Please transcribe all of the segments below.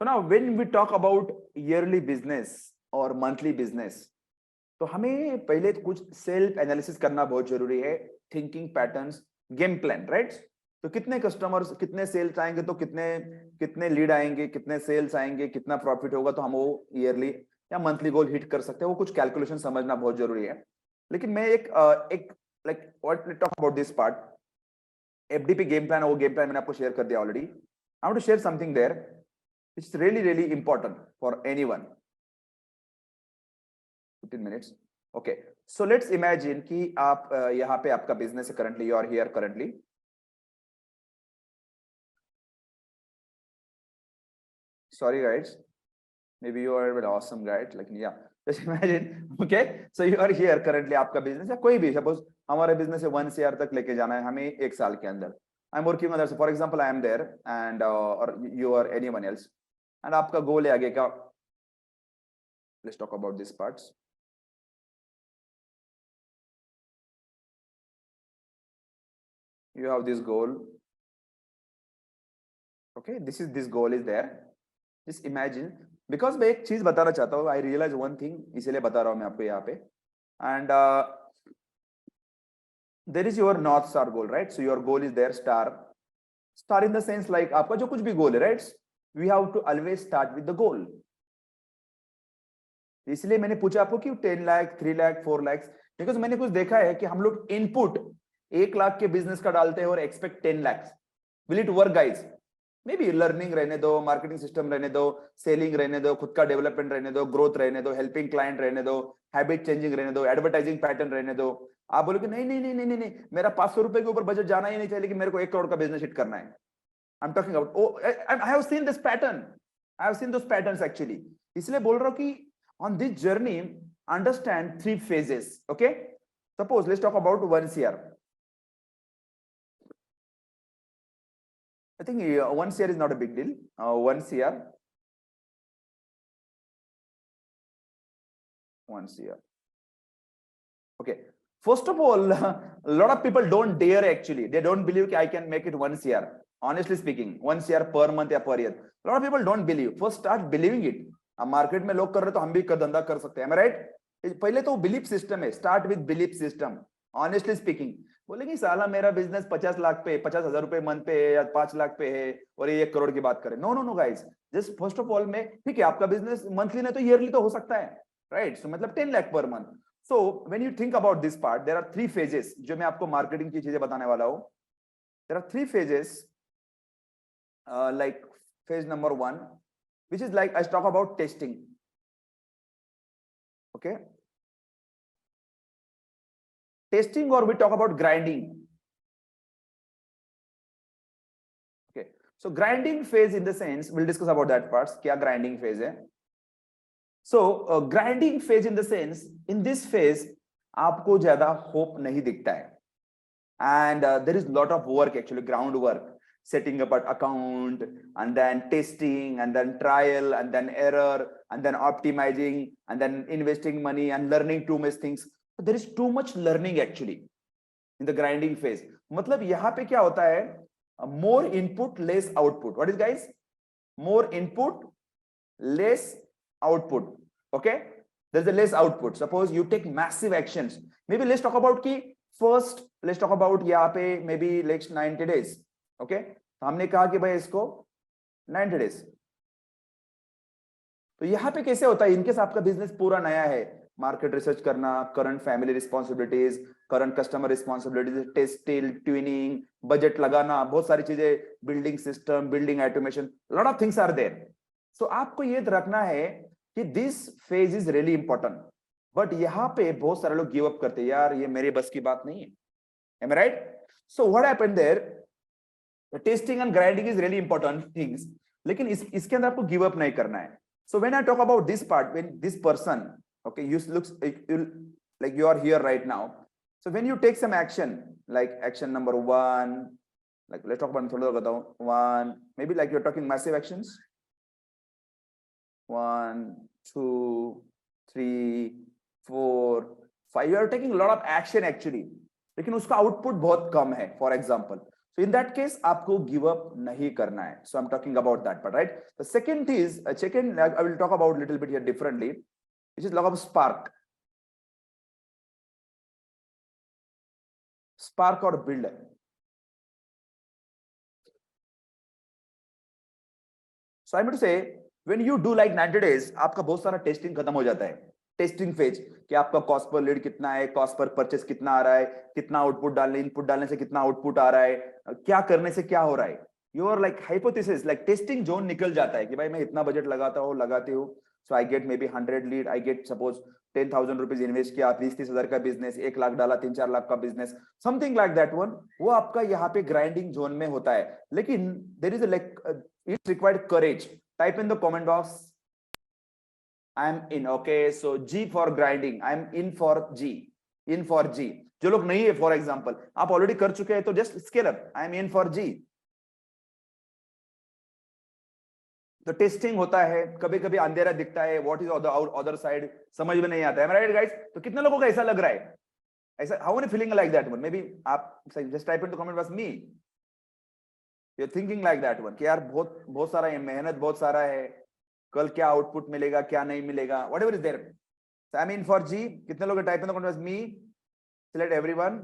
So now when we talk about yearly business और monthly business, तो हमें पहले कुछ सेल्फ एनालिसिस करना बहुत जरूरी है. Thinking patterns, game plan, right? तो कितने कस्टमर्स, कितने सेल्स आएंगे, तो कितने कितने लीड आएंगे, कितने सेल्स आएंगे, कितना प्रॉफिट होगा, तो हम वो ईयरली या मंथली गोल हिट कर सकते हैं. वो कुछ कैलकुलेशन समझना बहुत जरूरी है. लेकिन मैं एक like what talk about this part, FDP game plan, वो गेम प्लान मैंने आपको शेयर कर दिया already. I want to share something there, it's really really important for anyone. 15 minutes. Okay, so let's imagine कि आप यहाँ पे आपका बिजनेस है currently, you are here currently. Sorry guys, maybe you are very awesome guys, like yeah, just imagine. Okay, so you are here currently, आपका business है कोई भी, सपोज हमारे बिजनेस है 1 CR तक लेके जाना है हमें 1 साल के अंदर. I am working on, for example I am there and और you are anyone else, and आपका गोल है आगे का. Let's talk about this parts. You have this goal. Okay, this goal is there. Just imagine, because मैं एक चीज बताना चाहता हूँ. I realize one thing, इसीलिए बता रहा हूँ मैं आपको यहाँ पे. And there is your north star goal, right? So your goal is there, star in the sense like आपका जो कुछ भी goal है, right? We have to always start with the goal. इसलिए मैंने पूछा आपको कि 10 लाख, 3 लाख, 4 लाख, बिकॉज मैंने कुछ देखा है कि हम लोग इनपुट 1 लाख के बिजनेस का डालते हैं और expect 10 lakh. Will it work guys? May be learning रहने दो, मार्केटिंग सिस्टम रहने दो, सेलिंग रहने दो, खुद का डेवलपमेंट रहने दो, ग्रोथ रहने दो, हेल्पिंग क्लाइंट रहने दो, हैबिट चेंजिंग रहने दो, एडवर्टाइजिंग पैटर्न रहने दो. आप बोलोगे नहीं नहीं नहीं नहीं नहीं नहीं, मेरा 500 रुपए के ऊपर बजट जाना ही नहीं चाहिए, लेकिन मेरे को 1 करोड़ का बिजनेस हिट करना है. I am talking about, I have seen this pattern, I have seen those patterns actually. इसलिए बोल रहा हूं कि on this journey understand 3 phases. Okay, suppose let's talk about 1 CR. I think 1 CR is not a big deal. 1 CR, 1 CR. Okay, first of all, a lot of people don't dare, actually they don't believe I can make it 1 CR. Honestly speaking, 1 CR per month या per year, a lot of people don't believe. First start believing it. अब market में लोग कर रहे तो हम भी धंधा कर सकते हैं, राइट? पहले तो बिलीफ सिस्टम है. Start with belief system. Honestly speaking, बोलेंगे साला मेरा बिजनेस 50 लाख पे, 50,000 रुपए मंथ पे है या 5 लाख पे है और ये 1 करोड़ की बात करें. No no no guys, just first of all में ठीक है, आपका बिजनेस मंथली नहीं तो ईयरली तो हो सकता है, राइट? सो मतलब 10 lakh per month. So when you think about this part, there are 3 phases जो मैं आपको मार्केटिंग की चीजें बताने वाला हूं. There are 3 phases, like phase number 1, which is like I talk about testing. Okay, testing, or we talk about grinding. Okay, so grinding phase in the sense we'll discuss about that parts. Kya grinding phase hai? So grinding phase in the sense, in this phase आपको ज्यादा hope नहीं दिखता है, and there is lot of work, actually ground work, setting up an account and then testing and then trial and then error and then optimizing and then investing money and learning too much things. There is too much learning actually in the grinding phase. मतलब यहाँ पे क्या होता है? More input, less output. What is guys? More input, less output. Okay, there's a less output. Suppose you take massive actions. Maybe let's talk about कि first let's talk about यहाँ पे maybe next 90 days. Okay, तो हमने कहा कि भाई इसको 90 days. तो यहां पे कैसे होता है? इनकेस आपका बिजनेस पूरा नया है, मार्केट रिसर्च करना, current family responsibilities, current customer responsibilities, testing, tuning, budget लगाना, बहुत सारी चीजें, building system, building automation, lot of things are there. So आपको ये रखना है कि this phase is really important. But यहाँ पे बहुत सारे लोग गिव अप करते हैं, यार ये मेरे बस की बात नहीं है. Am I right? So what happened there, testing and grinding is really important things, लेकिन इसके अंदर आपको गिव अप नहीं करना है. So when I talk about this part, when this person, okay, you looks like you are here right now. So when you take some action, like action number 1, like let's talk about थोड़ा बताऊं, 1, maybe like you're talking massive actions, 1, 2, 3, 4, 5, you are taking a lot of action actually, लेकिन उसका output बहुत कम है. For example, So in that case, आपको give up नहीं करना है. So I'm talking about that part, right? The second is I will talk about little bit here differently, which is log of spark. Spark or build. So I'm going to say when you do like 90 days, आपका बहुत सारा testing खत्म हो जाता है. Testing phase कि आपका cost per lead कितना है, कॉस्ट पर परचेस कितना आ रहा है, कितना आउटपुट डालने, इनपुट डालने से कितना आउटपुट आ रहा है, क्या करने से क्या हो रहा है. Your like hypothesis like testing zone निकल जाता है कि भाई मैं इतना बजट लगाती हूँ. So I get maybe 100 lead, I get suppose 10,000 rupees invest किया, 30 हजार का बिजनेस, 1 लाख डाला, 3-4 लाख का business, something like that one. वो आपका यहाँ पे ग्राइंडिंग जोन में होता है. लेकिन there is like it's required courage. Type in the comment box I am in. Okay, so G for grinding. I am in for G. In for G. जो लोग नहीं है, फॉर एग्जाम्पल आप already कर चुके हैं तो just scale up. I am in for G. तो टेस्टिंग होता है, कभी कभी अंधेरा दिखता है, व्हाट इज अदर साइड समझ में नहीं आता है. Right guys? तो कितने लोगों को ऐसा लग रहा है? ऐसा how many feeling like that one? Maybe आप just type into comment box me. You are thinking like that one कि यार बहुत सारा है, मेहनत बहुत सारा है, कल क्या आउटपुट मिलेगा, क्या नहीं मिलेगा, whatever is there. So I am in for जी. कितने लोग type in the comment box me? Select everyone.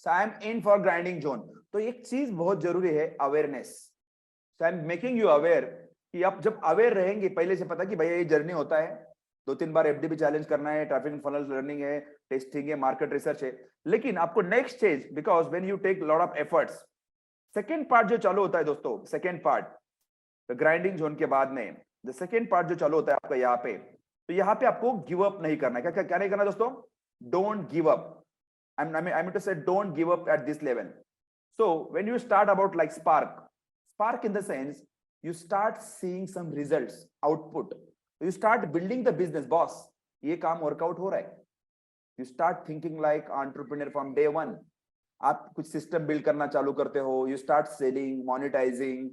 So I am in for grinding zone. तो एक चीज बहुत जरूरी है, awareness. So I am making you aware कि आप जब अवेयर रहेंगे, पहले से पता कि भैया ये जर्नी होता है, 2-3 बार एफडीपी चैलेंज करना है, ट्रैफिक फनल लर्निंग है, टेस्टिंग है, मार्केट रिसर्च है. लेकिन आपको next stage, because when you take lot of efforts, second part जो चालू होता है दोस्तों, सेकेंड पार्ट ग्राइंडिंग जोन के बाद में द सेकेंड पार्ट जो चालू होता है आपका यहाँ पे, तो यहाँ पे आपको गिव अप नहीं करना है. क्या क्या नहीं करना दोस्तों? Don't give up. I mean to say don't give up at this level. So when you start about like spark in the sense you start seeing some results, output, you start building the business. Boss ये काम work out हो रहा है. You start thinking like entrepreneur from day one. आप कुछ system build करना चालू करते हो, you start selling, monetising,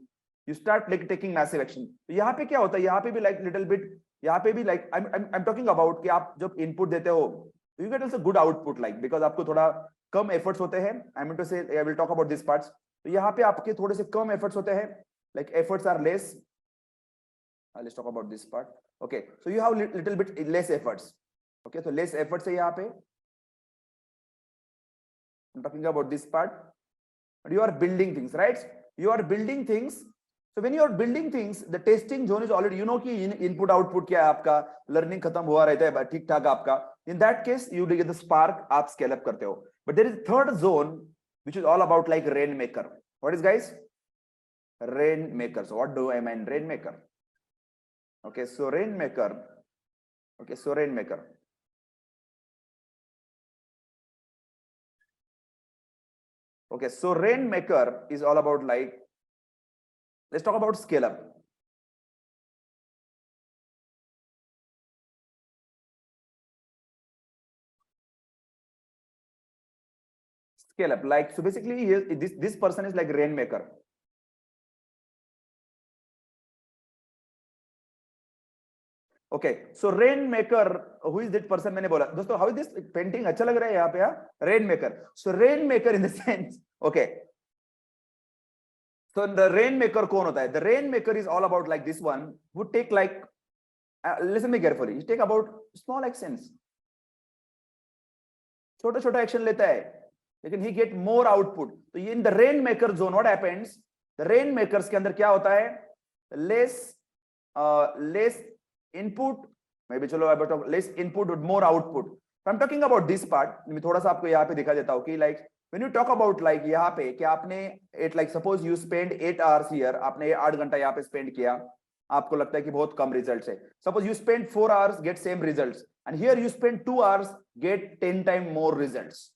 you start like taking massive action. तो यहाँ पे क्या होता है, यहाँ पे भी like little bit, यहाँ पे भी like I'm talking about कि आप जब input देते हो you get also good output like because आपको थोड़ा कम efforts होते हैं. I mean to say I will talk about this parts. तो यहाँ पे आपके थोड़े से कम efforts होते हैं, like efforts are less. Let's talk about this part. Okay, so you have little bit less efforts. Okay, so less efforts है यहाँ पे. I'm talking about this part. But you are building things, right? You are building things. So when you are building things, the testing zone is already, you know कि input output क्या है आपका, learning खत्म हुआ रहता है ठीक ठाक आपका. In that case, you get the spark, आप scale up करते हो. But there is third zone which is all about like rainmaker. What is guys? Rainmaker. So what do I mean rainmaker? Okay, so rainmaker. Okay, so rainmaker. Okay, so rainmaker is all about like, let's talk about scale up. Scale up, like, so basically this person is like rainmaker. Okay, so rainmaker, who is that person? मैंने बोला दोस्तों, how is this painting अच्छा लग रहा है यहाँ पे? Rainmaker. So rainmaker in the sense, okay. So the rainmaker कौन होता है? The rainmaker is all about like this one who take like, listen me carefully, he take about small actions, छोटा छोटा action लेता है, लेकिन he get more output. तो ये in the rainmaker zone what happens? The rainmakers के अंदर क्या होता है? Less input, maybe चलो about less input with more output. So I'm talking about this part. मैं थोड़ा सा आपको यहाँ पे दिखा देता हूँ कि like when you talk about like यहाँ पे कि आपने it like suppose you spend 8 hours here, आपने 8 घंटा यहाँ पे spend किया, आपको लगता है कि बहुत कम results है. Suppose you spend 4 hours, get same results, and here you spend 2 hours, get 10 times more results.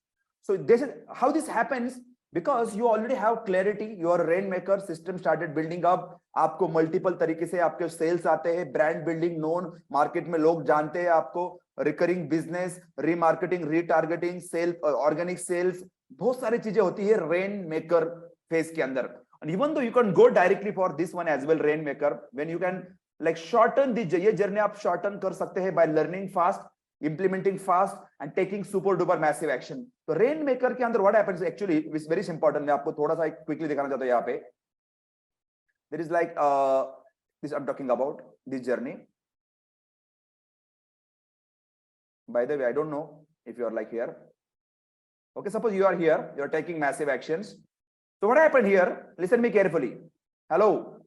So this is how this happens, because you already have clarity, your rainmaker system started building up. आपको multiple तरीके से आपके sales आते हैं, brand building, known market में लोग जानते हैं आपको, recurring business, remarketing, retargeting, sale, organic sales, बहुत सारी चीजें होती है रेन मेकर फेज के अंदर. And even though you can go directly for this one as well, rainmaker, when you can like shorten the ये जर्नी आप shorten कर सकते हैं by learning fast, implementing fast and taking super duper massive action. तो Rainmaker के अंदर what happens actually is very important. मैं आपको थोड़ा सा quickly दिखाना चाहता हूँ यहाँ पे. There is like this I'm talking about this journey. By the way, I don't know if you are like here. Okay, suppose you are here, you are taking massive actions. So what happened here? Listen me carefully. Hello.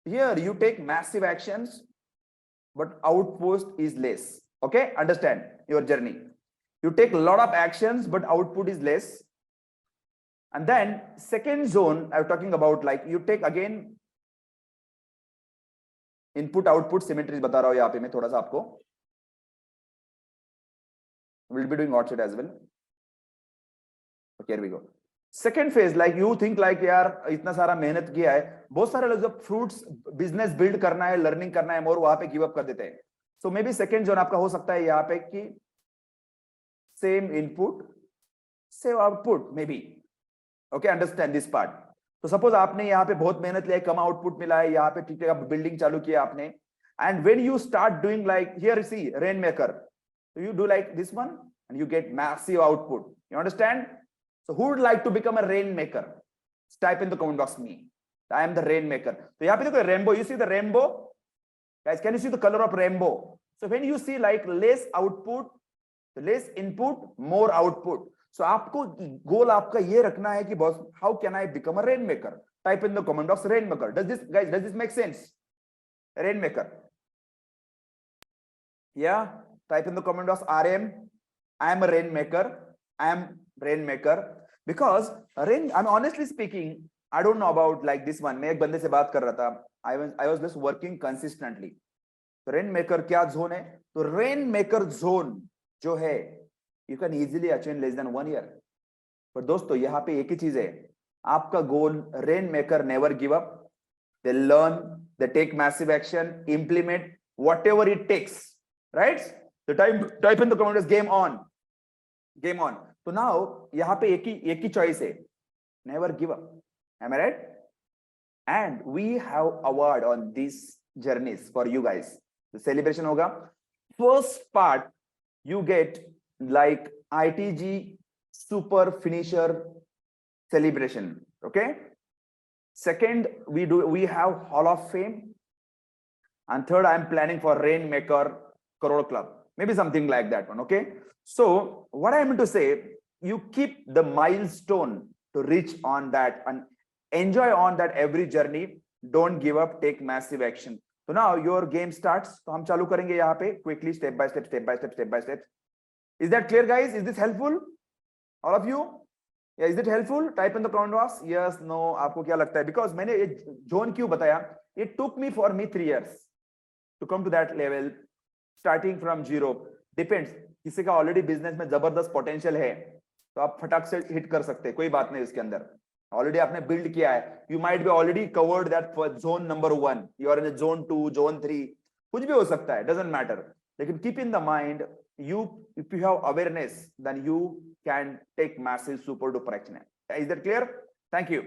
Here you take massive actions, but output is less. Okay, understand your journey. You take a lot of actions, but output is less. And then second zone I'm talking about, like you take again input output symmetries बता रहा हूँ यहाँ पे मैं थोड़ा सा आपको. We'll be doing outside as well. Okay, here we go. Second phase, like you think like यार इतना सारा मेहनत किया है, बहुत सारे लोग जब फ्रूट्स बिजनेस बिल्ड करना है, लर्निंग करना है, और वहां पे गिव अप कर देते हैं. सो मे बी सेकेंड जोन आपका हो सकता है यहाँ पे कि same input same output may be. Okay, understand this part. तो सपोज आपने यहाँ पे बहुत मेहनत लिया है, कम आउटपुट मिला है, यहाँ पे ठीक है बिल्डिंग चालू किया आपने, and when you start doing like here see Rainmaker, you do like this one and you get massive output. You understand? So who would like to become a Rainmaker? Type in the comment box me. I am the Rainmaker. So यहाँ पे देखो rainbow. You see the rainbow, guys? Can you see the color of rainbow? So when you see like less output, less input, more output. So आपको goal आपका ये रखना है कि boss, how can I become a Rainmaker? Type in the comment box Rainmaker. Does this, guys? Does this make sense? Rainmaker. Yeah. Type in the comment box RM. I am a Rainmaker. I am Rainmaker. Because I'm honestly speaking, I don't know about like this one. मैं एक बंदे से बात कर रहा था. I was just working consistently. तो Rainmaker क्या zone है? तो Rainmaker zone जो है, you can easily achieve in less than 1 year. पर दोस्तों यहाँ पे एक ही चीज है, आपका goal Rainmaker never give up. They learn, they take massive action, implement whatever it takes, right? So type in the comments game on. Game on. So now यहाँ पे एक ही choice है, never give up. Am I right? And we have award on these journeys for you guys. The celebration होगा. First part you get like ITG super finisher celebration. Okay. Second we have Hall of Fame. And third I am planning for Rainmaker Crore Club. Maybe something like that one. Okay. So what I mean to say, you keep the milestone to reach on that and enjoy on that every journey. Don't give up, take massive action. So now your game starts. तो हम चालू करेंगे यहाँ पे quickly, step by step, step by step, step by step. Is that clear, guys? Is this helpful? All of you? Yeah, is it helpful? Type in the comment box. Yes, no. आपको क्या लगता है? Because मैंने ये zone क्यों बताया? It took me 3 years to come to that level, starting from zero. Depends. किसी का ऑलरेडी बिजनेस में जबरदस्त पोटेंशियल है तो आप फटाक से हिट कर सकते हैं, कोई बात नहीं. उसके अंदर ऑलरेडी आपने बिल्ड किया है, you might be already covered that for zone number 1, you are in zone 2, zone 3, कुछ भी हो सकता है, डजंट मैटर. लेकिन keep in the mind, you if you have awareness, then you can take massive super duper action. Is that clear? Thank you.